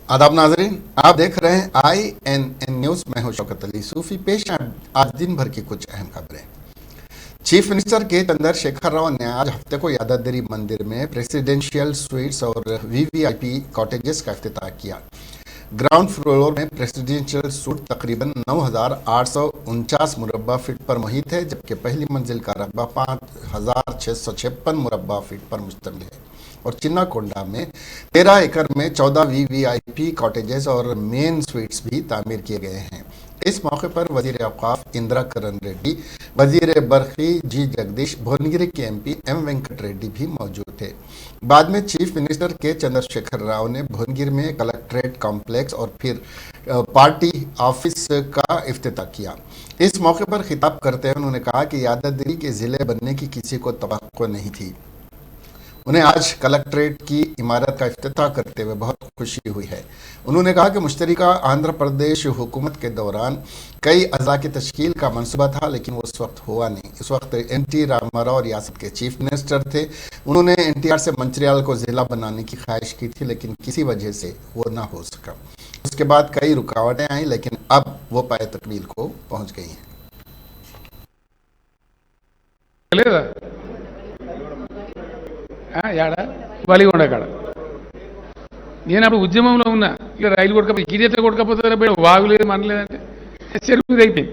आदाब नाजरीन, आप देख रहे हैं INN न्यूज़। मैं हूं शौकत अली सूफी। पेश हैं आज दिन भर की कुछ अहम खबरें। चीफ मिनिस्टर के चंद्रशेखर राव ने आज हफ्ते को यादाद्री मंदिर में प्रेसिडेंशियल स्वीट्स और VVIP कॉटेजेस का इफ्तिताह किया। ग्राउंड फ्लोर में प्रेसिडेंशियल सूट तकरीबन 9,849 मुरब्बा फीट पर मुहित है, जबकि पहली मंजिल का रकबा 5,656 मुरब्बा फीट पर मुश्तमिल है और चिन्नाकोंडा में 13 एकड़ में 14 VVIP कॉटेजेस और मेन स्वीट्स भी तामीर किए गए हैं। इस मौके पर वजीर औकाफ इंदिरा करण रेड्डी, वजीर बरखी जी जगदीश, भुवनगिरी के MP M वेंकट रेड्डी भी मौजूद थे। बाद में चीफ मिनिस्टर के चंद्रशेखर राव ने भुवनगिरी में कलेक्ट्रेट कॉम्प्लेक्स और फिर पार्टी ऑफिस का इफ्तिताह किया। इस मौके पर खिताब करते हुए उन्होंने कहा कि यादाद्री के ज़िले बनने की किसी को तवक्को नहीं थी। उन्हें आज कलेक्ट्रेट की इमारत का इफ्तिताह करते हुए बहुत खुशी हुई है। उन्होंने कहा कि मुश्तरका आंध्र प्रदेश हुकूमत के दौरान कई अज़ा की तश्कील का मनसूबा था, लेकिन वो उस वक्त हुआ नहीं। इस वक्त NT रामाराव रियासत के चीफ मिनिस्टर थे। उन्होंने NTR से मंचिरियाल को ज़िला बनाने की ख्वाहिश की थी, लेकिन किसी वजह से वो ना हो सका। उसके बाद कई रुकावटें आई, लेकिन अब वो पाए तकमील को पहुँच गई हैं। యాడ వలిగొండ కాడ నేను అప్పుడు ఉద్యమంలో ఉన్నా. ఇక రైలు కొట్టకపోతే గిరియట్లా కొట్టకపోతే వాగులేదు మనలేదంటే చెరువు అయిపోయింది.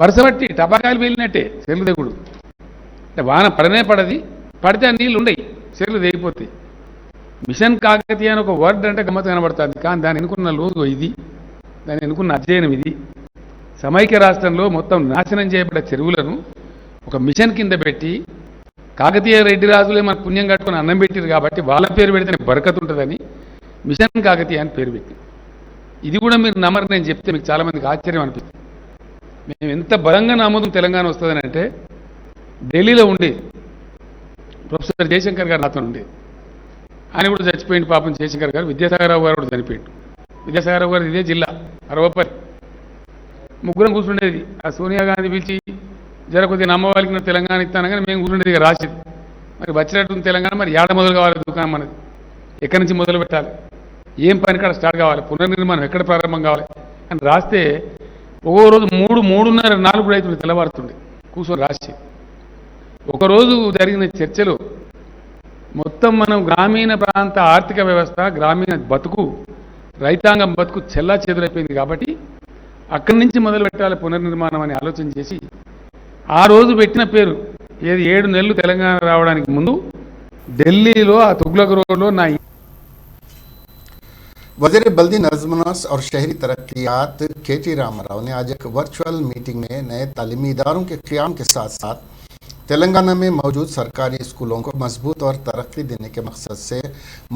వరుస బట్టి టపాకాయలు వెళ్ళినట్టే చెరువు దిగుడు. అంటే వాన పడనే పడది, పడితే ఆ నీళ్ళు ఉండయి, చెరువులు దిగిపోతాయి. మిషన్ కాకతీయ అని ఒక వర్డ్ అంటే గమ్మత్తు కనబడుతుంది, కానీ దాన్ని ఎన్నుకున్న లోతు ఇది, దాన్ని ఎన్నుకున్న అధ్యయనం ఇది. సమైక్య రాష్ట్రంలో మొత్తం నాశనం చేయబడ్డ చెరువులను ఒక మిషన్ కింద పెట్టి కాకతీయ రెడ్డి రాజులే మనకు పుణ్యం కట్టుకుని అన్నం పెట్టారు కాబట్టి వాళ్ళ పేరు పెడితేనే బరకత్ ఉంటుందని మిషన్ కాకతీయ అని పేరు పెట్టి, ఇది కూడా మీరు నమ్మరు. నేను చెప్తే మీకు చాలామందికి ఆశ్చర్యం అనిపిస్తుంది. మేము ఎంత బలంగా నమ్మకం తెలంగాణ వస్తుందని అంటే, ఢిల్లీలో ఉండే ప్రొఫెసర్ జయశంకర్ గారు నాతో ఉండే, ఆయన కూడా చచ్చిపోయింది పాపం. జయశంకర్ గారు, విద్యాసాగరరావు గారు కూడా చనిపోయిండు. విద్యాసాగరరావు గారు ఇదే జిల్లా అరవపల్లి. ముగ్గురం కూర్చుండేది. ఆ సోనియా గాంధీ పిలిచి జర కొద్దిగా నమ్మవాళ్ళకి తెలంగాణ ఇస్తాను, కానీ మేము కూర్చుండేది రాసేది. మరి వచ్చినట్టు తెలంగాణ మరి ఏడ మొదలు కావాలి దుకాణం మనది, ఎక్కడి నుంచి మొదలు పెట్టాలి, ఏం పని కాడ స్టార్ట్ కావాలి, పునర్నిర్మాణం ఎక్కడ ప్రారంభం కావాలి అని రాస్తే ఒక్కో రోజు 3:30, 4 కూడా అవుతుంది, తెల్లవారుతుండే కూర్చొని రాసి. ఒకరోజు జరిగిన చర్చలో మొత్తం మనం గ్రామీణ ప్రాంత ఆర్థిక వ్యవస్థ, గ్రామీణ బతుకు, రైతాంగం బతుకు చెల్లా చెదురైపోయింది కాబట్టి అక్కడి నుంచి మొదలు పెట్టాలి పునర్నిర్మాణం అని ఆలోచన చేసి ఆ రోజు పెట్టిన పేరు ఏది 7 నెలలు తెలంగాణ రావడానికి ముందు ఢిల్లీలో ఆ తుగ్లక్ రోడ్లో నా वज़ीर बल्दी नज़्म और शहरी तरक्यात KT रामाराव ने आज एक वर्चुअल मीटिंग में नए तालीमी इदारों के क़याम के साथ साथ तेलंगाना में मौजूद सरकारी स्कूलों को मजबूत और तरक्की देने के मकसद से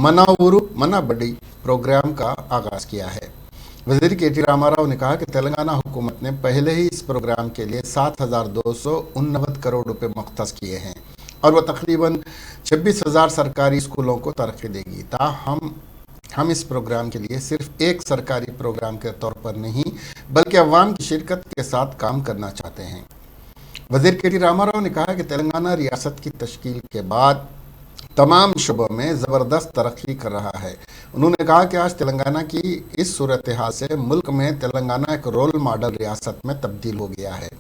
मना ऊरू मना बड़ी प्रोग्राम का आगाज़ किया है। वज़ीर KT रामाराव ने कहा कि तेलंगाना हुकूमत ने पहले ही इस प्रोग्राम के लिए 7,289 करोड़ रुपए मुख्तस किए हैं और वह तकरीबन 26,000 सरकारी स्कूलों को तरक्की देगी। ताहम हम इस प्रोग्राम के लिए सिर्फ एक सरकारी प्रोग्राम के तौर पर नहीं, बल्कि अवाम की शिरकत के साथ काम करना चाहते हैं। वज़ीर KT रामाराव ने कहा कि तेलंगाना रियासत की तश्कील के बाद तमाम शुबों में ज़बरदस्त तरक्की कर रहा है। उन्होंने कहा कि आज तेलंगाना की इस सूरत हाल से मुल्क में तेलंगाना एक रोल मॉडल रियासत में तब्दील हो गया है।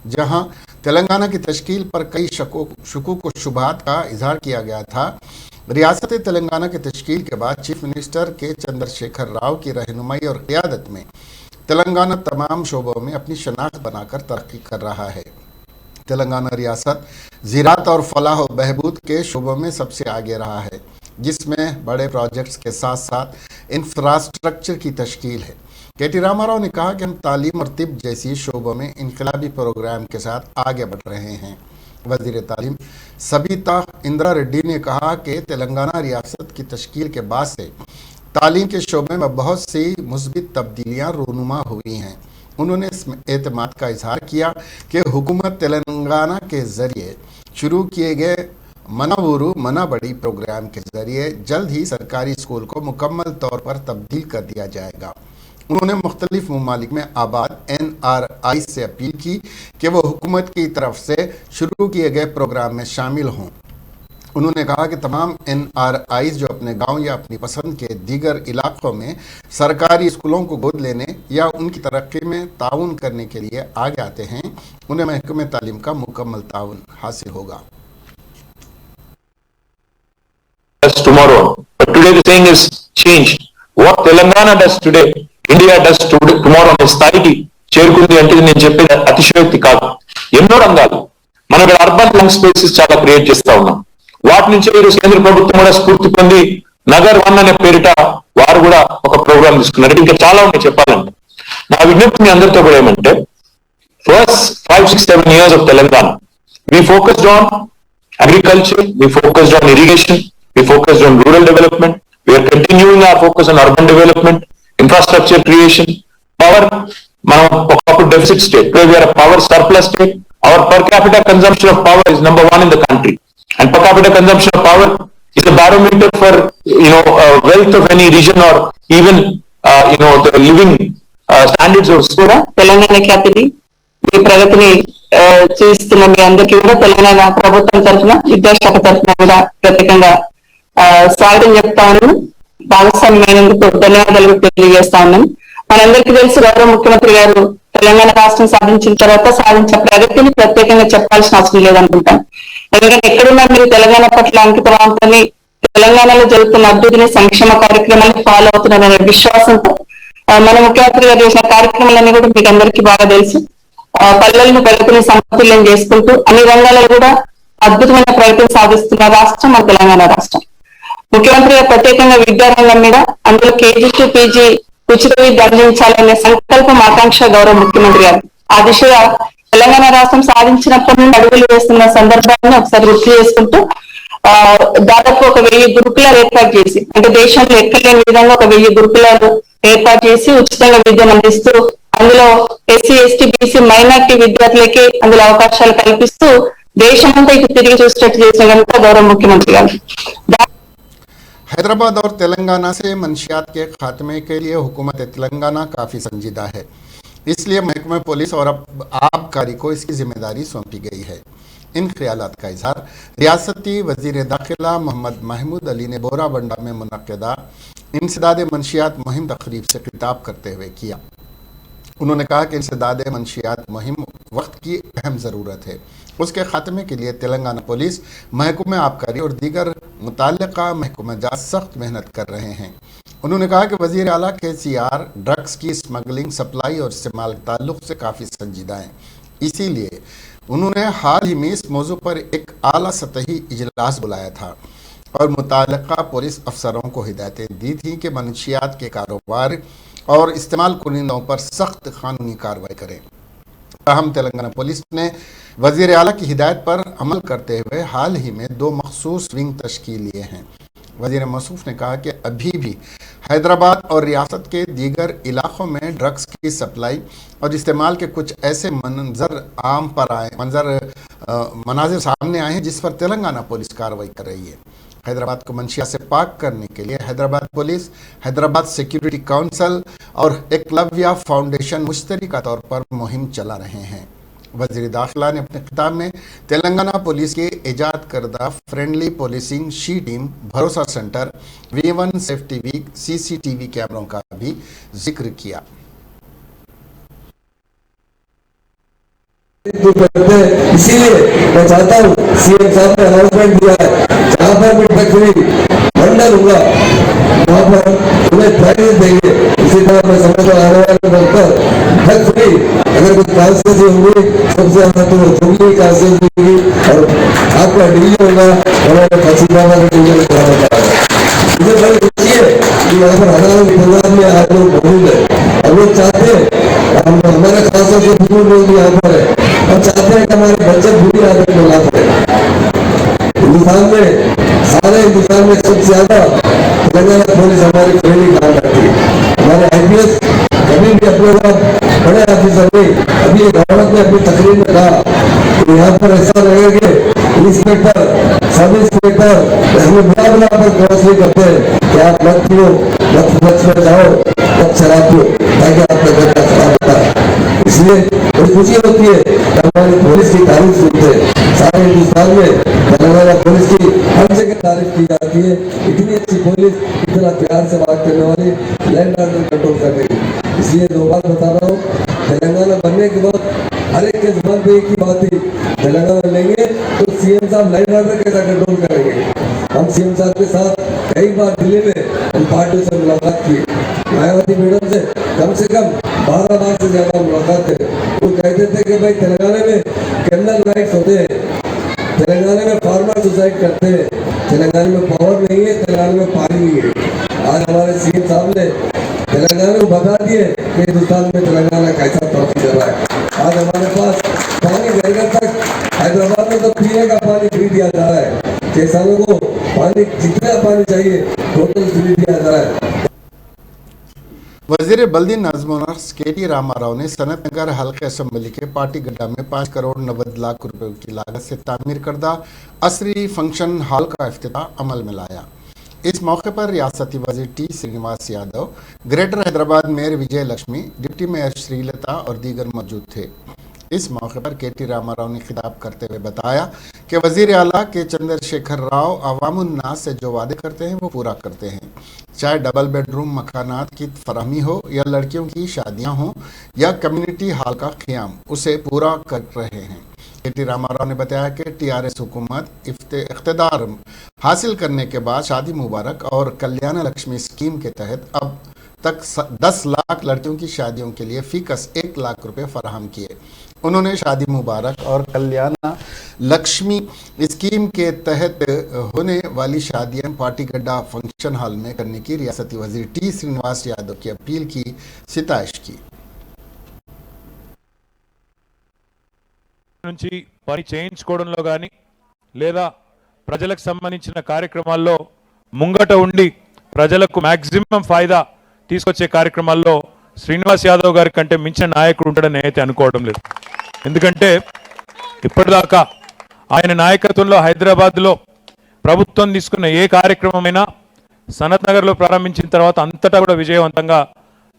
जहां तेलंगाना की तश्कील पर कई शकूक व शुबहात का इजहार किया गया था, रियासत तेलंगाना की तश्कील के बाद चीफ मिनिस्टर के चंद्रशेखर राव की रहनुमाई और क़यादत में तेलंगाना तमाम शोबों में अपनी शनाख्त बनाकर तरक्की कर रहा है। तेलंगाना रियासत ज़राअत और फलाह व बहबूद के शोबों में सबसे आगे रहा है, जिसमें बड़े प्रोजेक्ट्स के साथ साथ इंफ्रास्ट्रक्चर की तश्कील है। KT रामाराव ने कहा कि हम तालीम और तिब जैसी शोबों में इनकलाबी प्रोग्राम के साथ आगे बढ़ रहे हैं। वज़ीर तालीम सबिता इंदिरा रेड्डी ने कहा कि तेलंगाना रियासत की तश्कील के बाद से तालीम के शोबे में बहुत सी मुस्बित तब्दीलियाँ रूनुमा हुई हैं। उन्होंने इस एतमाद का इजहार किया कि हुकूमत तेलंगाना के ज़रिए शुरू किए गए मना ऊरू मना बड़ी प्रोग्राम के ज़रिए जल्द ही सरकारी स्कूल को मुकम्मल तौर पर तब्दील कर दिया जाएगा। उन्होंने मुख्तलिफ ममालिक में आबाद NRI से अपील की कि वो हुकूमत की तरफ से शुरू किए गए प्रोग्राम में शामिल हों। उन्होंने कहा कि तमाम NRIs जो अपने गांव या अपनी पसंद के दीगर इलाकों में सरकारी स्कूलों को गोद लेने या उनकी तरक्की में ताउन करने के लिए आगे आते हैं, उन्हें महकमे तालीम का मुकम्मल ताउन हासिल होगा। Tomorrow, but today the thing is changed. What Telangana does today, India does today, tomorrow అనే స్థాయికి చేరుకుంది అంటే నేను చెప్పేది అతిశయోక్తి కాదు. ఎన్నో రంగాలు మనం ఇక్కడ అర్బన్ లంగ్ స్పేసెస్ చాలా క్రియేట్ చేస్తా ఉన్నాం. వాటి నుంచి ఈరోజు కేంద్ర ప్రభుత్వం కూడా స్ఫూర్తి పొంది నగర్ 1 అనే పేరిట వారు కూడా ఒక ప్రోగ్రామ్ తీసుకున్నారు. ఇంకా చాలా ఉన్నాయి చెప్పాలంటే. నా విజ్ఞప్తి మీ అందరితో కూడా ఏమంటే, first 5, 6, 7 years of Telangana, we focused on agriculture, we focused on irrigation, we focused on rural development, we are continuing our focus on urban development, infrastructure creation, power, మనం ఒకప్పుడు deficit state, where we are a power surplus state. Our per capita consumption of power is number 1 in the country, and per capita consumption of power is a barometer for wealth of any region or even the living standards of కూడా తెలంగాణ ఖ్యాతిని మీ ప్రగతిని చూస్తున్న మీ అందరికీ కూడా తెలంగాణ ప్రభుత్వం తరఫున విద్యాశాఖ తరఫున కూడా ప్రత్యేకంగా స్వాగతం చెప్తా ఉన్నాను. భాగస్వామ్యమైనందుకు ధన్యవాదాలు తెలియజేస్తా ఉన్నాను. మనందరికీ తెలుసు, గౌరవ ముఖ్యమంత్రి గారు తెలంగాణ రాష్ట్రం సాధించిన తర్వాత సాధించిన ప్రగతిని ప్రత్యేకంగా చెప్పాల్సిన అవసరం లేదనుకుంటాను. ఎందుకంటే ఎక్కడున్నా మీరు తెలంగాణ పట్ల అంకితభావంతోని తెలంగాణలో జరుగుతున్న అభివృద్ధిని సంక్షేమ కార్యక్రమాన్ని ఫాలో అవుతున్నారనే విశ్వాసంతో మన ముఖ్యమంత్రి గారు చేసిన కార్యక్రమాలన్నీ కూడా మీకు అందరికీ బాగా తెలుసు. పల్లెలను ప్రగతిని సమతుల్యం చేసుకుంటూ అన్ని రంగాల్లో కూడా అద్భుతమైన ప్రగతిని సాధిస్తున్న రాష్ట్రం మన తెలంగాణ రాష్ట్రం. ముఖ్యమంత్రి గారు ప్రత్యేకంగా విద్యారంగం మీద, అందులో KG to PG ఉచిత విద్య అందించాలనే సంకల్పం ఆకాంక్ష గౌరవ ముఖ్యమంత్రి గారు. ఆ దిశగా తెలంగాణ రాష్ట్రం సాధించినప్పటి నుండి అడుగులు వేస్తున్న సందర్భాన్ని ఒకసారి గుర్తు చేసుకుంటూ దాదాపు 1000 గురుకులాలు ఏర్పాటు చేసి, అంటే దేశంలో ఎక్కలేని విధంగా 1000 గురుకులాలు ఏర్పాటు చేసి ఉచితంగా విద్యను అందిస్తూ, అందులో SC, ST, BC మైనార్టీ విద్యార్థులకి అందులో అవకాశాలు కల్పిస్తూ దేశమంతా ఇటు తిరిగి చూసేటట్టు చేసిన కనుక గౌరవ ముఖ్యమంత్రి గారు. हैदराबाद और तेलंगाना से मंशियात के खात्मे के लिए हुकूमत तेलंगाना काफ़ी संजीदा है, इसलिए महकमे पुलिस और आबकारी को इसकी जिम्मेदारी सौंपी गई है। इन ख्यालात का इजहार रियासती वजीर दाखिला मोहम्मद महमूद अली ने बोराबंडा में मुनक्किदा इंसदाद मंशियात मुहिम तकरीब से खिताब करते हुए किया। उन्होंने कहा कि इंसदाद मंशियात मुहिम वक्त की अहम ज़रूरत है। उसके खात्मे के लिए तेलंगाना पुलिस, महकमे आबकारी और दीगर मुताल्लिका महकमा जात सख्त मेहनत कर रहे हैं। उन्होंने कहा कि वज़ीर आला KCR ड्रग्स की स्मगलिंग, सप्लाई और इस्तेमाल के ताल्लुक़ से काफ़ी संजीदा हैं। इसीलिए उन्होंने हाल ही में इस मौजू पर एक आला सतही इजलास बुलाया था और मुताल्लिका पुलिस अफसरों को हिदायतें दी थी कि मंशियात के कारोबार और इस्तेमाल कुनिंदों पर सख्त कानूनी कार्रवाई करें। अहम तेलंगाना पुलिस ने वज़ीर आला की हिदायत पर अमल करते हुए हाल ही में 2 मखसूस विंग तश्कील लिए हैं। वज़ीर मौसूफ ने कहा कि अभी भी हैदराबाद और रियासत के दीगर इलाक़ों में ड्रग्स की सप्लाई और इस्तेमाल के कुछ ऐसे मनाजिर सामने आए हैं जिस पर तेलंगाना पुलिस कार्रवाई कर रही है। हैदराबाद को मंशिया से पाक करने के लिए Hyderabad police, Hyderabad security council और एकलव्या फाउंडेशन मुश्तरका तौर पर मुहिम चला रहे हैं। वज़ीर दाखिला ने अपने खिताब में तेलंगाना पुलिस के ईजाद करदा फ्रेंडली पुलिसिंग शी टीम, भरोसा centre, V1 safety week, CCTV कैमरों का भी जिक्र किया। इसीलिए मैं चाहता हूँ CM साहब ने अनाउंसमेंट दिया है, जहाँ पर भी ड्रग्स हुई मंडल होगा वहाँ पर तुम्हें प्राइज देंगे। इसी तरह मैं समझता आने वाले वक्त पर ड्रग्स हुई अगर कुछ कांस्टेंसी होंगी सबसे ज्यादा तो जुगली कांस्टेंसी होगी और आपका डिवीजन होगा, हमारे फसीदाबाद का डिवीजन कराना चाहेगा। मुझे बड़ी खुशी है कि यहाँ पर हजारों की तादाद में आप लोग मौजूद है और लोग चाहते हैं, हमारे खासतौर से बुजुर्ग लोग भी यहाँ पर है और चाहते हैं कि हमारे बच्चे बुरी आदत में ना पड़े। हिंदुस्तान में, सारे हिंदुस्तान में सबसे ज्यादा तेलंगाना पुलिस हमारी फ्रेंडली काम करती है। हमारे IPS कभी भी अपने बड़े ऑफिसर ने अभी गवर्नमेंट ने अपनी तकरीर में कहा कि यहाँ पर ऐसा रहेगा कि इंस्पेक्टर, सब इंस्पेक्टर हमें बड़ा पर काउंसलिंग करते हैं कि आप मत पियो, मत ड्रग्स में जाओ, मत शराब पियो ताकि आपका बच्चा खराब होता है। इसलिए बड़ी खुशी होती है कि हमारी पुलिस की तारीफ सुनते हैं। सारे हिंदुस्तान में तेलंगाना पुलिस की हर जगह तारीफ की जाती है। इतनी अच्छी पुलिस, इतना प्यार से बात करने वाली, लैंड ऑर्डर कंट्रोल कर रही। इसलिए दो बात बता रहा हूँ, तेलंगाना बनने के बाद हर एक के जुबान पे एक ही बात थी, तेलंगाना लेंगे तो सीएम साहब लैंड ऑर्डर कैसा कंट्रोल करेंगे। हम सीएम साहब के साथ कई बार दिल्ली में हम पार्टियों से मुलाकात की, मायावती मैडम से कम 12 बार से ज्यादा मुलाकात है। वो कहते थे कि भाई तेलंगाना में कैंडल राइट्स होते हैं, तेलंगाना में फार्मर सुसाइड करते हैं, तेलंगाना में पावर नहीं है, तेलंगाना में पानी नहीं है। आज हमारे सीएम साहब ने तेलंगाना को बता दिए कि हिंदुस्तान में तेलंगाना कैसा तरक्की कर रहा है। आज हमारे पास पानी घर घर तक, हैदराबाद में तो पीने का पानी फ्री दिया जा रहा है, किसानों को पानी जितना पानी चाहिए टोटल फ्री दिया जा रहा है। वजीर बल्दी नज़्म केटी रामाराव ने सनत नगर हल्के असम्बली के पार्टी गड्ढा में 5 करोड़ 90 लाख रुपए की लागत से तामीर करदा असरी फंक्शन हॉल का इफ्तिताह अमल में लाया। इस मौके पर रियासती वजीर T Srinivas Yadav, greater Hyderabad mayor Vijay Lakshmi, deputy mayor Srilatha और दीगर मौजूद थे। इस मौके पर केटी रामाराव ने खिताब करते हुए बताया कि वजीर आला के चंद्रशेखर राव अवामुन्नास से जो वादे करते हैं वो पूरा करते हैं, चाहे डबल बेडरूम मकानात की फराहमी हो या लड़कियों की शादियां हों या कम्युनिटी हॉल का क़याम, उसे पूरा कर रहे हैं। केटी रामाराव ने बताया कि टीआरएस हुकूमत इख्तिदार हासिल करने के बाद शादी मुबारक और कल्याण लक्ष्मी स्कीम के तहत अब तक 10 लाख लड़कियों की शादियों के लिए फीकस 1 लाख रुपए फराहम किए। उन्होंने शादी मुबारक और कल्याण लक्ष्मी स्कीम के तहत होने वाली शादियां पार्टी गड्ढा फंक्शन हॉल में करने की रियासती वजीर टी श्रीनिवास यादव की अपील की सिताइश की। నుంచి పని చేయించుకోవడంలో కానీ లేదా ప్రజలకు సంబంధించిన కార్యక్రమాల్లో ముంగట ఉండి ప్రజలకు మ్యాక్సిమం ఫాయిదా తీసుకొచ్చే కార్యక్రమాల్లో శ్రీనివాస్ యాదవ్ గారి కంటే మించిన నాయకుడు ఉంటాడని నేనైతే అనుకోవడం లేదు. ఎందుకంటే ఇప్పటిదాకా ఆయన నాయకత్వంలో హైదరాబాద్లో ప్రభుత్వం తీసుకున్న ఏ కార్యక్రమమైనా సనత్ నగర్లో ప్రారంభించిన తర్వాత అంతటా కూడా విజయవంతంగా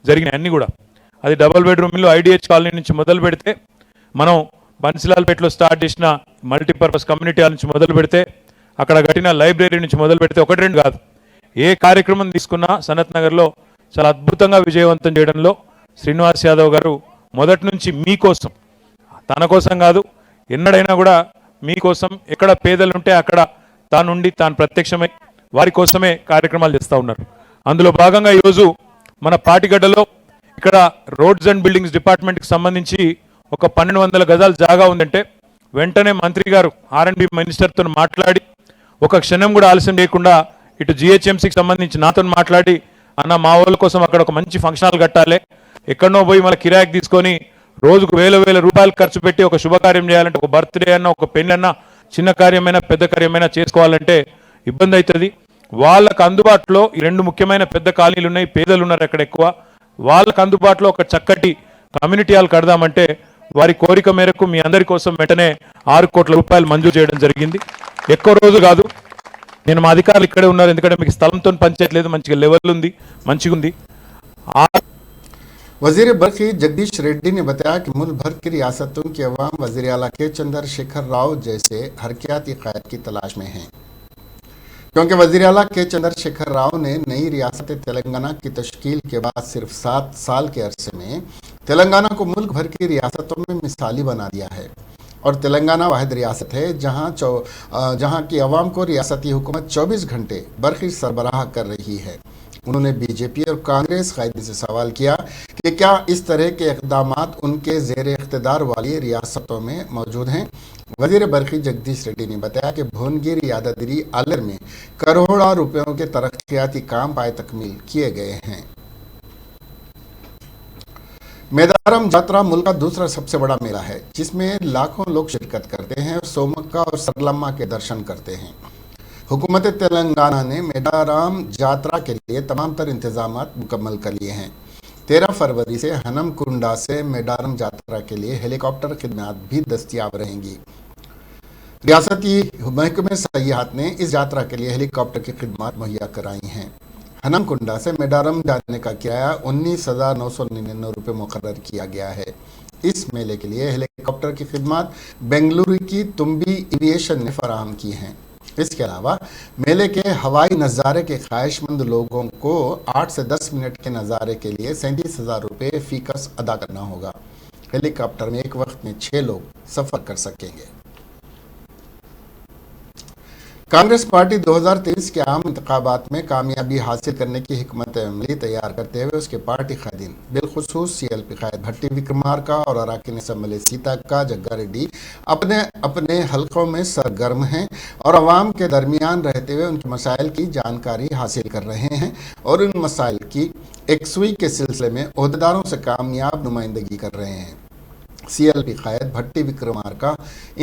జరిగినాయి అన్ని కూడా. అది డబుల్ బెడ్రూమ్ ఇల్లు ఐడిహెచ్ కాలనీ నుంచి మొదలు పెడితే, మనం బన్సిలాల్పేటలో స్టార్ట్ చేసిన మల్టీపర్పస్ కమ్యూనిటీ హాల్ నుంచి మొదలు పెడితే, అక్కడ కట్టిన లైబ్రరీ నుంచి మొదలు పెడితే, ఒకటి రెండు కాదు, ఏ కార్యక్రమం తీసుకున్నా సనత్ నగర్లో చాలా అద్భుతంగా విజయవంతం చేయడంలో శ్రీనివాస్ యాదవ్ గారు మొదటి నుంచి మీకోసం, తన కోసం కాదు, ఎన్నడైనా కూడా మీకోసం, ఎక్కడ పేదలు ఉంటే అక్కడ తానుండి తాను ప్రత్యక్షమై వారి కోసమే కార్యక్రమాలు చేస్తూ ఉన్నారు. అందులో భాగంగా ఈరోజు మన పాటిగడ్డలో ఇక్కడ రోడ్స్ అండ్ బిల్డింగ్స్ డిపార్ట్మెంట్కి సంబంధించి ఒక 1200 గజాలు జాగా ఉందంటే వెంటనే మంత్రి గారు R&B మినిస్టర్తో మాట్లాడి ఒక క్షణం కూడా ఆలస్యం చేయకుండా ఇటు GHMCకి సంబంధించి నాతో మాట్లాడి, అన్న మా వాళ్ళ కోసం అక్కడ ఒక మంచి ఫంక్షన్ హాల్ కట్టాలి, ఎక్కడనో పోయి మళ్ళీ కిరాయికి తీసుకొని రోజుకు వేల రూపాయలు ఖర్చు పెట్టి ఒక శుభకార్యం చేయాలంటే, ఒక బర్త్డే అన్న, ఒక పెళ్లి అన్న, చిన్న కార్యమైనా పెద్ద కార్యమైనా చేసుకోవాలంటే ఇబ్బంది అవుతుంది. వాళ్ళకు అందుబాటులో ఈ 2 ముఖ్యమైన పెద్ద కాలనీలు ఉన్నాయి, పేదలు ఉన్నారు అక్కడ ఎక్కువ, వాళ్ళకు అందుబాటులో ఒక చక్కటి కమ్యూనిటీ హాల్ కడదామంటే వారి కోరిక మేరకు మీ అందరి కోసం వెంటనే 6 కోట్ల రూపాయలు మంజూరు చేయడం జరిగింది. ఎక్కువ రోజు కాదు, నేను మా అధికారులు ఇక్కడే ఉన్నారు, ఎందుకంటే మీకు స్థలంతో పంచాయతీ లేదు, మంచిగా లెవెల్ ఉంది, మంచిగా ఉంది. वजीर बरखी जगदीश रेड्डी ने बताया कि मुल्क भर की रियासतों के अवाम वजीर आला के चंद्रशेखर राव जैसे हरकियाती क़ायद की तलाश में हैं, क्योंकि वजीर आला के चंद्रशेखर राव ने नई रियासत तेलंगाना की तश्कील के बाद सिर्फ 7 साल के अरसे में तेलंगाना को मुल्क भर की रियासतों में मिसाली बना दिया है और तेलंगाना वाहिद रियासत है जहां की अवाम को रियासती हुकूमत 24 घंटे बरखी सरबराह कर रही है। उन्होंने बीजेपी और कांग्रेस कायदे से सवाल किया कि क्या इस तरह के इक़दाम उनके ज़ेर इख्तिदार वाली रियासतों में मौजूद हैं। वजीर बरखी जगदीश रेड्डी ने बताया कि भुवनगिरी यादाद्री आलर में करोड़ों रुपयों के तरक्याती काम पाए तकमील किए गए हैं। मेदारम जात्रा मुल्क का दूसरा सबसे बड़ा मेला है, जिसमें लाखों लोग शिरकत करते हैं और सोमक्का और सरलम्मा के दर्शन करते हैं। हुकूमत तेलंगाना ने मेदाराम जात्रा के लिए तमाम तर इंतजाम मुकम्मल कर लिए हैं। 13 फरवरी से हनमकुंडा से मेदारम जात्रा के लिए हेलीकॉप्टर खिदमत भी दस्तियाब रहेंगी। रियासती महकमे सयाहत ने इस यात्रा के लिए हेलीकॉप्टर की खिदमत मुहैया कराई हैं। हनमकुंडा से मेदारम जाने का किराया 19,999 रुपये मुकर्रर किया गया है। इस मेले के लिए हेलीकॉप्टर की खिदमत बेंगलुरु की तुम्बी एविएशन ने फराहम की हैं। इसके अलावा मेले के हवाई नज़ारे के ख्वाहिशमंद लोगों को 8 से 10 मिनट के नज़ारे के लिए 37,000 रुपये फीकस अदा करना होगा। हेलीकॉप्टर में एक वक्त में 6 लोग सफर कर सकेंगे। कांग्रेस पार्टी 2023 के आम इंतखाबात में कामयाबी हासिल करने की हिकमत अमली तैयार करते हुए उसके पार्टी कायदीन बिलखुसूस CLP कायद भट्टी विक्रमार्का और अराकीन असम्बली सीताक्का जग्गा रेड्डी अपने अपने हलकों में सरगर्म हैं और अवाम के दरमियान रहते हुए उनके मसाइल की जानकारी हासिल कर रहे हैं और उन मसाइल की एकसुई के सिलसिले में ओहदेदारों से कामयाब नुमाइंदगी कर रहे हैं। CLP कायद भट्टी विक्रमार्का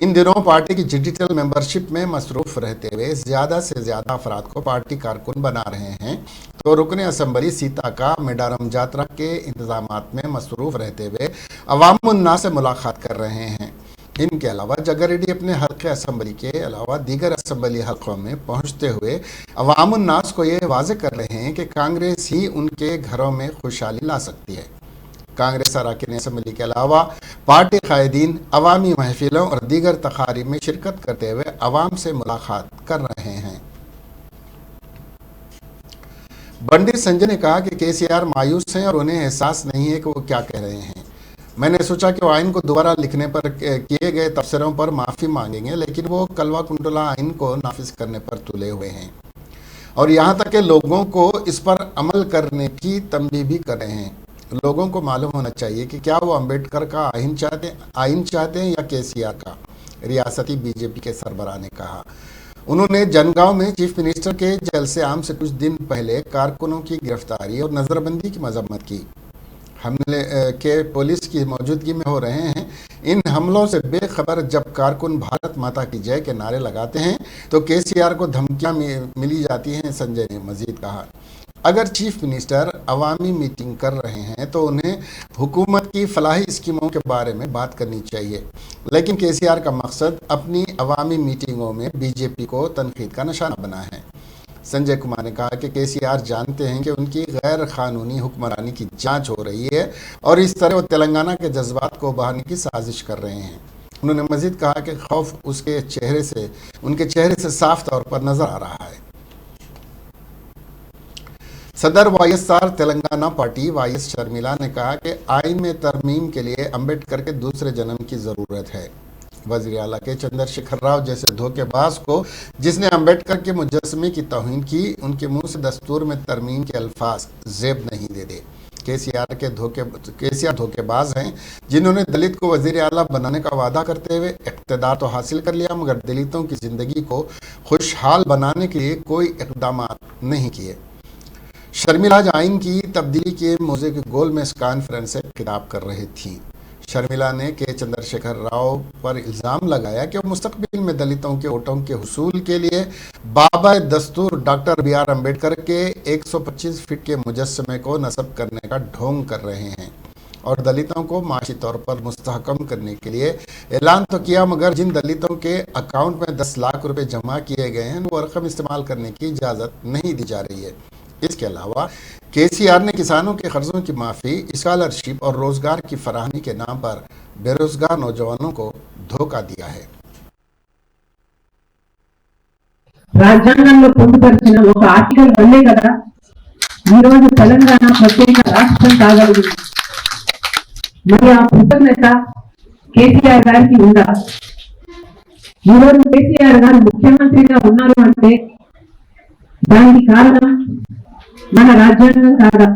इन दिनों पार्टी की डिजिटल मेंबरशिप में मसरूफ रहते हुए ज़्यादा से ज़्यादा अफराद को पार्टी कारकुन बना रहे हैं, तो रुकने असम्बली सीताक्का मेडारम जात्रा के इंतजामात में मसरूफ रहते हुए अवामुन्नास से मुलाकात कर रहे हैं। इनके अलावा जग्गा रेड्डी अपने हल्के असम्बली के अलावा दीगर असम्बली हल्कों में पहुँचते हुए अवामुन्नास को ये वाज़े कर रहे हैं कि कांग्रेस ही उनके घरों में खुशहाली ला सकती है। कांग्रेस अराकीन असम्बली के अलावा पार्टी कायदीन अवामी महफिलों और दीगर तकारीब में शिरकत करते हुए अवाम से मुलाकात कर रहे हैं। बंडी संजय ने कहा कि KCR मायूस हैं और उन्हें एहसास नहीं है कि वो क्या कह रहे हैं। मैंने सोचा कि वो आइन को दोबारा लिखने पर किए गए तबसरों पर माफ़ी मांगेंगे, लेकिन वो कलवा कुंडला आइन को नाफिज करने पर तुले हुए हैं और यहाँ तक के लोगों को इस पर अमल करने की तंबीह भी कर रहे हैं। लोगों को मालूम होना चाहिए कि क्या वो अंबेडकर का आइन चाहते हैं या KCR का, रियासती BJP के सरबराह ने कहा। उन्होंने जनगांव में चीफ मिनिस्टर के जलसे आम से कुछ दिन पहले कारकुनों की गिरफ्तारी और नज़रबंदी की मजम्मत की। हमले के पुलिस की मौजूदगी में हो रहे हैं। इन हमलों से बेखबर जब कारकुन भारत माता की जय के नारे लगाते हैं तो KCR को धमकियां मिली जाती हैं। संजय ने मजीद कहा, अगर चीफ मिनिस्टर अवामी मीटिंग कर रहे हैं तो उन्हें हुकूमत की फलाही स्कीमों के बारे में बात करनी चाहिए, लेकिन KCR का मकसद अपनी अवामी मीटिंगों में BJP को तनकीद का निशाना बना है। संजय कुमार ने कहा कि KCR जानते हैं कि उनकी गैर कानूनी हुक्मरानी की जांच हो रही है और इस तरह वो तेलंगाना के जज्बात को उभारने की साजिश कर रहे हैं। उन्होंने मजीद कहा कि खौफ उनके चेहरे से साफ तौर पर नजर आ रहा है। सदर YSR Telangana party YS Sharmila ने कहा कि आइन में तरमीम के लिए अंबेडकर के दूसरे जन्म की ज़रूरत है। वज़ीर आला के चंद्रशेखर राव जैसे धोखेबाज को जिसने अंबेडकर के मुजस्समे की तौहीन की, उनके मुंह से दस्तूर में तरमीम के अल्फाज जेब नहीं दे दे। KCR धोखेबाज हैं जिन्होंने दलित को वज़ीर आला बनाने का वादा करते हुए इक़्तिदार तो हासिल कर लिया, मगर दलितों की ज़िंदगी को खुशहाल बनाने के लिए कोई इक़दाम नहीं किए। शर्मिला आज आइन की तब्दीली के मौज़े के गोल में इस कॉन्फ्रेंस से खिताब कर रही थी। शर्मिला ने के चंद्रशेखर राव पर इल्ज़ाम लगाया कि वो मुस्तक़बिल में दलितों के वोटों के हुसूल के लिए बाबा दस्तूर डॉक्टर BR अम्बेडकर के 125 फीट के मुजस्समे को नस्ब करने का ढोंग कर रहे हैं और दलितों को माशी तौर पर मुस्तहकम करने के लिए ऐलान तो किया, मगर जिन दलितों के अकाउंट में 10 लाख रुपए जमा किए गए हैं वो रकम इस्तेमाल करने की इजाज़त नहीं दी जा रही है। इसके अलावा KCR ने किसानों के कर्जों की माफ़ी, स्कॉलरशिप और रोजगार की फराहमी के नाम पर बेरोजगार नौजवानों को धोखा दिया है। రాజ్యాంగంలో పొందుపరిచిన ఒక ఆర్టికల్ వల్లే కదా ఈరోజు తెలంగాణ ప్రత్యేక రాష్ట్రం కాగలిగింది. మరి ఆ కృతజ్ఞత KCR గారికి ఉందా? ఈరోజు KCR గారు ముఖ్యమంత్రిగా ఉన్నారు అంటే దానికి కారణం మన రాజ్యాంగం కాదా?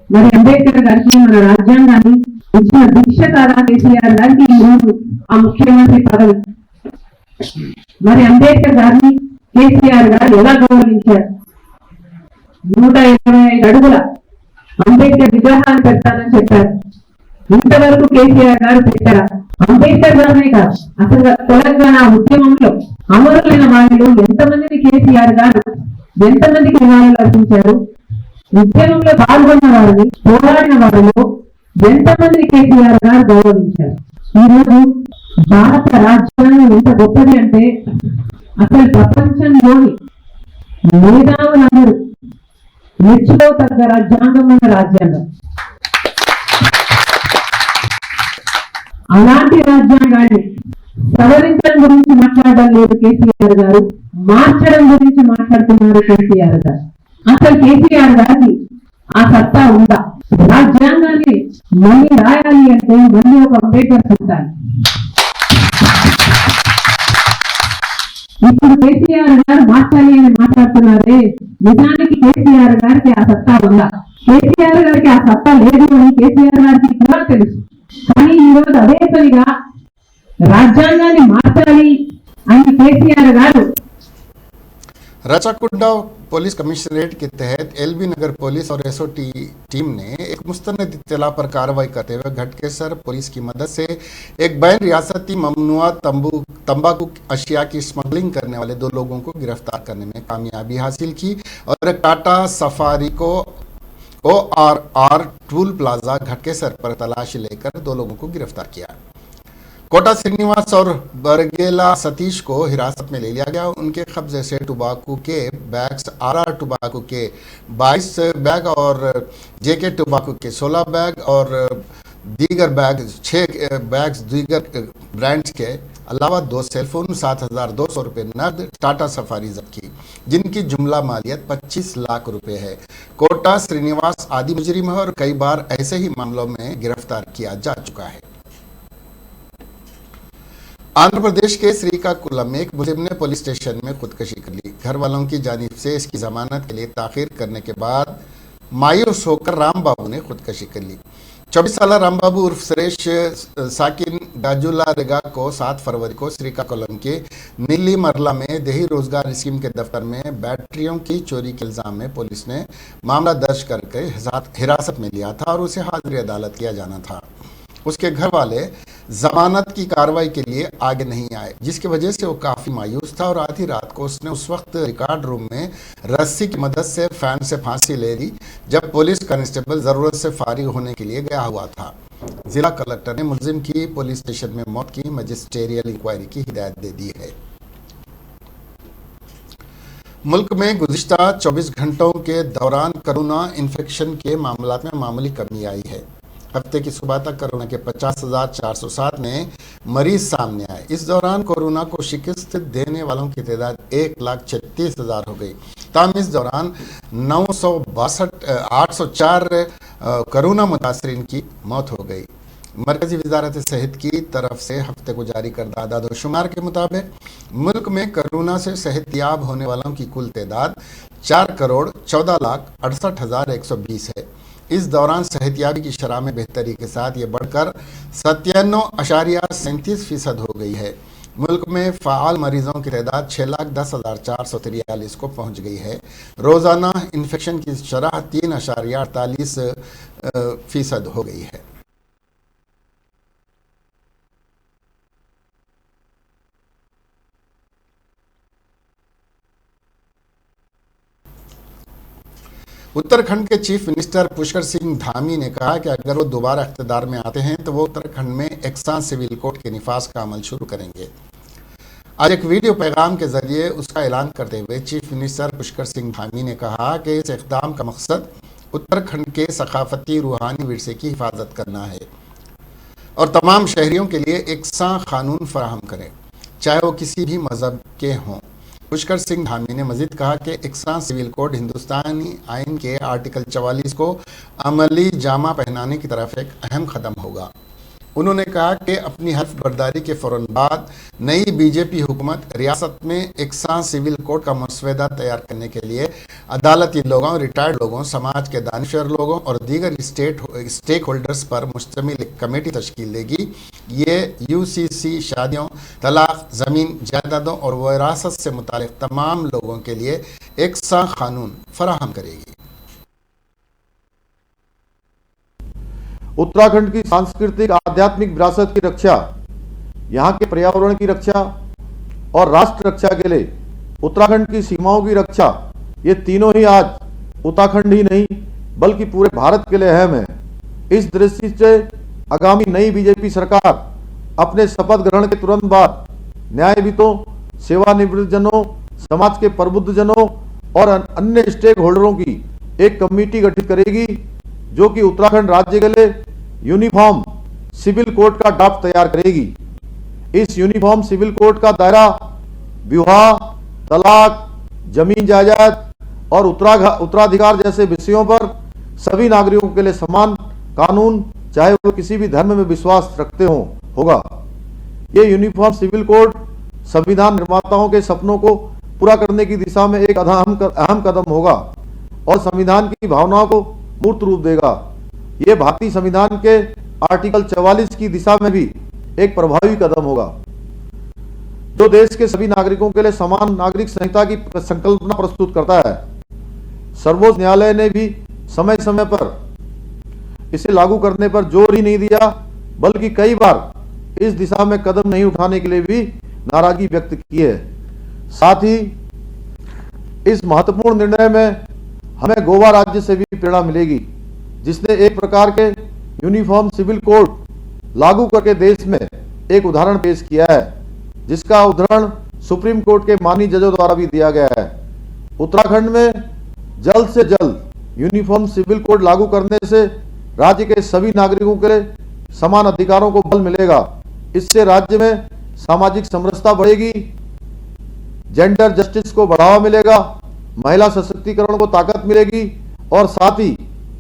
మరి అంబేద్కర్ గారికి మన రాజ్యాంగాన్ని ఇచ్చిన దీక్ష కాదా KCR గారికి ఈరోజు ఆ ముఖ్యమంత్రి పదవి? మరి అంబేద్కర్ గారిని KCR గారు ఎలా గౌరవించారు? 125 అడుగుల అంబేద్కర్ విగ్రహాన్ని పెడతానని చెప్పారు. ఇంతవరకు KCR గారు పెట్టారా? అంబేద్కర్ గారినే కాదు, అసలు తెలంగాణ ఉద్యమంలో అమరులైన వారిలో ఎంతమందిని KCR గారు ఎంతమందికి నివాళులు అర్పించారు? ఉద్యమంలో పాల్గొన్న వారిని, పోరాడిన వారిలో ఎంతమందిని KCR గారు గౌరవించారు? ఈరోజు భారత రాజ్యాంగం ఎంత గొప్పది అంటే అసలు ప్రపంచంలోని మేధావులందరూ మెచ్చుకోతగ్గ రాజ్యాంగం మన రాజ్యాంగం. అలాంటి రాజ్యాంగాన్ని సవరించడం గురించి మాట్లాడడం లేదు కేసీఆర్ గారు, మార్చడం గురించి మాట్లాడుతున్నారు కేసీఆర్ గారు. అసలు కేసీఆర్ గారికి ఆ సత్తా ఉందా? రాజ్యాంగాన్ని మళ్ళీ రాయాలి అంటే మళ్ళీ ఒక అంబేద్కర్ ఉండాలి. ఇప్పుడు కేసీఆర్ గారు మార్చాలి అని మాట్లాడుతున్నారే, నిజానికి కేసీఆర్ గారికి ఆ సత్తా ఉందా? కేసీఆర్ గారికి ఆ సత్తా లేదు అని కేసీఆర్ గారికి కూడా తెలుసు. కానీ ఈరోజు అదే పనిగా రాజ్యాంగాన్ని మార్చాలి అని కేసీఆర్ గారు रचाकुंडा पुलिस कमिश्नरेट के तहत एलबी नगर पुलिस और एसओटी टीम ने एक मुस्तनद इत्तला पर कार्रवाई करते हुए घटकेसर पुलिस की मदद से एक बैन रियासती ममनुआ तंबाकू अशिया की स्मगलिंग करने वाले 2 लोगों को गिरफ्तार करने में कामयाबी हासिल की और टाटा सफारी को ORR टूल प्लाजा घटकेसर पर तलाशी लेकर 2 लोगों को गिरफ्तार किया। कोटा श्रीनिवास और बरगेला सतीश को हिरासत में ले लिया गया। उनके कब्जे से टुबाकू के बैग्स, RR टुबाकू के 22 बैग और JK टुबाकू के 16 बैग और दीगर बैग 6 बैग्स दीगर ब्रांड्स के अलावा 2 सेलफोन, 7,200 रुपये नकद टाटा सफारी जब्त की, जिनकी जुमला मालियत 25 लाख रुपए है। कोटा श्रीनिवास आदि मुजरिम है और कई बार ऐसे ही मामलों में गिरफ्तार किया जा चुका है। आंध्र प्रदेश के श्रीकाकुलम में एक मुलजिम ने पुलिस स्टेशन में खुदकशी कर ली। घर वालों की जानिब से इसकी जमानत के लिए ताखीर करने के बाद मायूस होकर राम बाबू ने खुदकशी कर ली। 24 साल राम बाबू उर्फ सुरेश साकिन गाजुला रेगा को 7 फरवरी को श्रीकाकुलम के नीली मरला में देही रोजगार स्कीम के दफ्तर में बैटरियों की चोरी के इल्जाम में पुलिस ने मामला दर्ज करके हिरासत में लिया था और उसे हाजिर अदालत किया जाना था। उसके घर वाले जमानत की कार्रवाई के लिए आगे नहीं आए, जिसकी वजह से वो काफ़ी मायूस था और आधी रात को उसने उस वक्त रिकॉर्ड रूम में रस्सी की मदद से फैन से फांसी ले ली जब पुलिस कांस्टेबल ज़रूरत से फारिग होने के लिए गया हुआ था। जिला कलेक्टर ने मुलजिम की पुलिस स्टेशन में मौत की मजिस्ट्रियल इंक्वायरी की हिदायत दे दी है। मुल्क में गुज़िश्ता 24 घंटों के दौरान कोरोना इन्फेक्शन के मामलों में मामूली कमी आई है। हफ्ते की सुबह तक कोरोना के 50,407 नए मरीज सामने आए। इस दौरान कोरोना को शिकस्त देने वालों की तादाद 1,36,000 हो गई। ताहम इस दौरान 804 कोरोना मुतासरीन की मौत हो गई। मरकजी वजारत सेहत की तरफ से हफ्ते को जारी करदा आदाद-ओ-शुमार के मुताबिक मुल्क में कोरोना से सेहतयाब होने वालों की कुल तादाद 4,14,68,120 है। इस दौरान सेहतयाबी की शरह में बेहतरी के साथ ये बढ़कर 97.37% हो गई है। मुल्क में फ़ाल मरीजों की तादाद 6,10,443 को पहुँच गई है। रोज़ाना इन्फेक्शन की शरह 3.48% हो गई है। उत्तराखंड के चीफ मिनिस्टर पुष्कर सिंह धामी ने कहा कि अगर वो दोबारा इख्तिदार में आते हैं तो वो उत्तराखंड में एकसां सिविल कोड के निफाज का अमल शुरू करेंगे। आज एक वीडियो पैगाम के जरिए उसका ऐलान करते हुए चीफ मिनिस्टर पुष्कर सिंह धामी ने कहा कि इस इक़दाम का मकसद उत्तराखंड के सकाफती रूहानी विरसे की हिफाजत करना है और तमाम शहरियों के लिए एकसां कानून फराहम करें, चाहे वो किसी भी मज़हब के हों। पुष्कर सिंह धामी ने मजीद कहा कि एकसां सिविल कोड हिंदुस्तानी आइन के आर्टिकल 44 को अमली जामा पहनाने की तरफ एक अहम कदम होगा। उन्होंने कहा कि अपनी हल्फ बर्दारी के फ़ौरन बाद नई बीजेपी हुकूमत रियासत में एकसां सिविल कोड का मसवदा तैयार करने के लिए अदालती लोगों, रिटायर्ड लोगों, समाज के दानिशवर लोगों और दीगर स्टेक होल्डर्स पर मुश्तमिल एक कमेटी तश्कील देगी। ये UCC शादियों, तलाक, ज़मीन, जायदादों और विरासत से मुताल्लिक़ तमाम लोगों के लिए एकसां कानून फराहम करेगी। उत्तराखंड की सांस्कृतिक आध्यात्मिक विरासत की रक्षा, यहाँ के पर्यावरण की रक्षा और राष्ट्र रक्षा के लिए उत्तराखंड की सीमाओं की रक्षा, ये तीनों ही आज उत्तराखंड ही नहीं बल्कि पूरे भारत के लिए अहम है। इस दृष्टि से आगामी नई बीजेपी सरकार अपने शपथ ग्रहण के तुरंत बाद न्यायविदों, सेवानिवृत्त जनों, समाज के प्रबुद्ध जनों और अन्य स्टेक होल्डरों की एक कमेटी गठित करेगी जो कि उत्तराखंड राज्य के लिए यूनिफॉर्म सिविल कोड का ड्राफ्ट तैयार करेगी। इस यूनिफॉर्म सिविल कोड का दायरा विवाह, तलाक, जमीन जायदाद और उत्तराधिकार जैसे विषयों पर सभी नागरिकों के लिए समान कानून, चाहे वो किसी भी धर्म में विश्वास रखते हो, होगा। ये यूनिफॉर्म सिविल कोड संविधान निर्माताओं के सपनों को पूरा करने की दिशा में एक अहम कदम होगा और संविधान की भावनाओं को मूर्त रूप देगा। ये भारतीय संविधान के आर्टिकल 44 की दिशा में भी एक प्रभावी कदम होगा, जो देश के सभी नागरिकों के लिए समान नागरिक संहिता की संकल्पना प्रस्तुत करता है। सर्वोच्च न्यायालय ने भी समय समय पर इसे लागू करने पर जोर ही नहीं दिया, बल्कि कई बार इस दिशा में कदम नहीं उठाने के लिए भी नाराजगी व्यक्त की है। साथ ही इस महत्वपूर्ण निर्णय में हमें गोवा राज्य से भी प्रेरणा मिलेगी, जिसने एक प्रकार के यूनिफॉर्म सिविल कोड लागू करके देश में एक उदाहरण पेश किया है, जिसका उदाहरण सुप्रीम कोर्ट के माननीय जजों द्वारा भी दिया गया है। उत्तराखंड में जल्द से जल्द यूनिफॉर्म सिविल कोड लागू करने से राज्य के सभी नागरिकों के लिए समान अधिकारों को बल मिलेगा। इससे राज्य में सामाजिक समरसता बढ़ेगी, जेंडर जस्टिस को बढ़ावा मिलेगा, महिला सशक्तिकरण को ताकत मिलेगी और साथ ही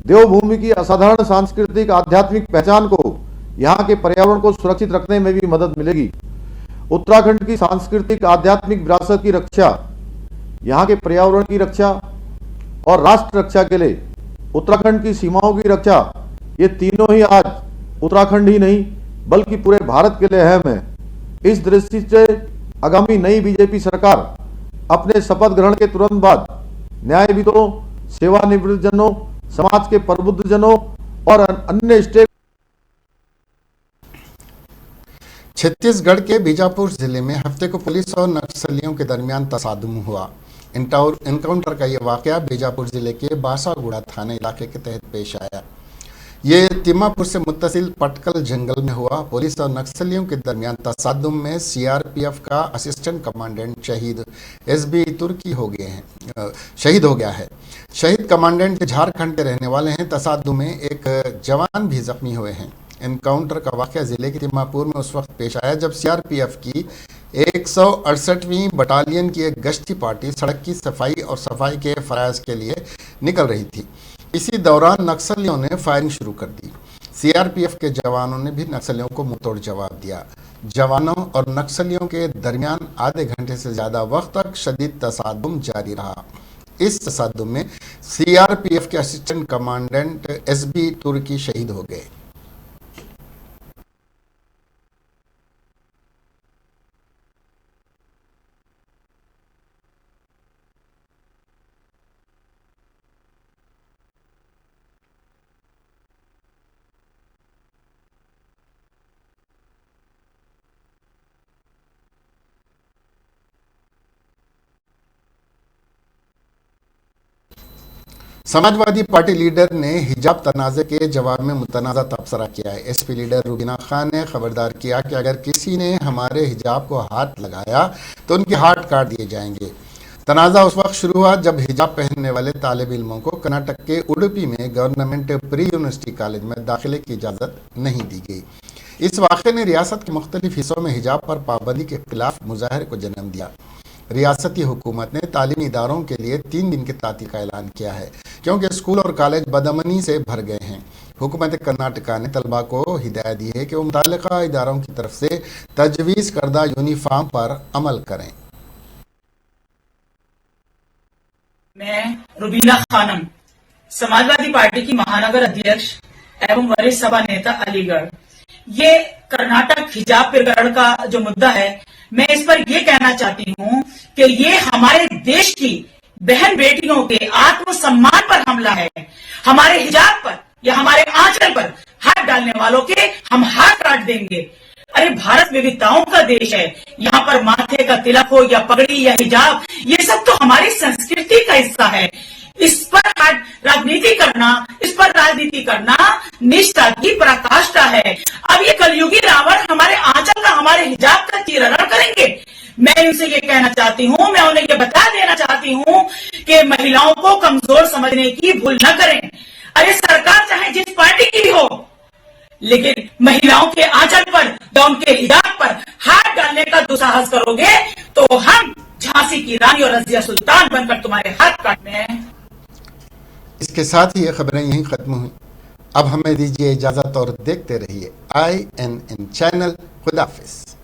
देवभूमि की असाधारण सांस्कृतिक आध्यात्मिक पहचान को, यहाँ के पर्यावरण को सुरक्षित रखने में भी मदद मिलेगी। उत्तराखंड की सांस्कृतिक आध्यात्मिक विरासत की रक्षा, यहाँ के पर्यावरण की रक्षा और राष्ट्र रक्षा के लिए उत्तराखंड की सीमाओं की रक्षा, ये तीनों ही आज उत्तराखंड ही नहीं बल्कि पूरे भारत के लिए अहम है। इस दृष्टि से आगामी नई बीजेपी सरकार अपने शपथ ग्रहण के तुरंत बाद न्यायविदों, सेवानिवृत्त जनों, समाज के प्रबुद्ध जनों और अन्य स्टेक छत्तीसगढ़ के बीजापुर जिले में हफ्ते को पुलिस और नक्सलियों के दरमियान तसादुम हुआ। एनकाउंटर का यह वाकया बीजापुर जिले के बासागुड़ा थाना इलाके के तहत पेश आया। ये तिम्मापुर से मुत्तसिल पटकल जंगल में हुआ। पुलिस और नक्सलियों के दरमियान तसादुम में सीआरपीएफ का असिस्टेंट कमांडेंट शहीद एसबी तुर्की शहीद हो गया है। शहीद कमांडेंट झारखंड के रहने वाले हैं। तसादुम में एक जवान भी जख्मी हुए हैं। एनकाउंटर का वाकया जिले के तिम्मापुर में उस वक्त पेश आया जब सीआरपीएफ की 168वीं बटालियन की एक गश्ती पार्टी सड़क की सफाई और सफाई के फराइज के लिए निकल रही थी। इसी दौरान नक्सलियों ने फायरिंग शुरू कर दी। सीआरपीएफ के जवानों ने भी नक्सलियों को मुंहतोड़ जवाब दिया। जवानों और नक्सलियों के दरमियान आधे घंटे से ज़्यादा वक्त तक शदीद तसादुम जारी रहा। इस तसादुम में सीआरपीएफ के असिस्टेंट कमांडेंट एसबी तुर्की शहीद हो गए। समाजवादी पार्टी लीडर ने हिजाब तनाज़े के जवाब में मुतनाज़ा तबसरा किया है। एसपी लीडर रुबीना खान ने खबरदार किया कि अगर किसी ने हमारे हिजाब को हाथ लगाया तो उनके हाथ काट दिए जाएंगे। तनाज़ा उस वक्त शुरू हुआ जब हिजाब पहनने वाले तालिब इल्मों को कर्नाटक के उडुपी में गवर्नमेंट प्री यूनिवर्सिटी कॉलेज में दाखिले की इजाज़त नहीं दी गई। इस वाक़े ने रियासत के मुख्तलिफ हिस्सों में हिजाब पर पाबंदी के खिलाफ मुजाहरे को जन्म दिया। रियासती हुकूमत ने तालीमी इदारों के लिए 3 दिन की तातील का ऐलान किया है क्योंकि स्कूल और कॉलेज बदअमनी से भर गए हैं। हुकूमत कर्नाटका ने तलबा को हिदायत दी है कि वो मुताल्लिका इदारों की तरफ से तजवीज़ करदा यूनिफॉर्म पर अमल करें। मैं रुबीना खानम, समाजवादी पार्टी की महानगर अध्यक्ष एवं वरिष्ठ सभा नेता अलीगढ़। ये कर्नाटक हिजाब प्रकरण का जो मुद्दा है, मैं इस पर यह कहना चाहती हूं कि ये हमारे देश की बहन बेटियों के आत्मसम्मान पर हमला है। हमारे हिजाब पर या हमारे आंचल पर हाथ डालने वालों के हम हाथ काट देंगे। अरे भारत विविधताओं का देश है। यहाँ पर माथे का तिलक हो या पगड़ी या हिजाब, ये सब तो हमारी संस्कृति का हिस्सा है। इस पर राजनीति करना, इस पर राजनीति करना निष्ठा की पराकाष्ठा है। अब ये कलयुगी रावण हमारे आंचल का, हमारे हिजाब का चीरहरण करेंगे। मैं उनसे ये कहना चाहती हूँ, मैं उन्हें ये बता देना चाहती हूँ कि महिलाओं को कमजोर समझने की भूल न करें। अरे सरकार चाहे जिस पार्टी की भी हो, लेकिन महिलाओं के आंचल पर या उनके हिजाब पर हाथ डालने का दुस्साहस करोगे तो हम झांसी की रानी और रजिया सुल्तान बनकर तुम्हारे हाथ काटने हैं। इसके साथ ही ये खबरें यहीं खत्म हुई। अब हमें दीजिए इजाजत और देखते रहिए INN चैनल। खुदा हाफिज।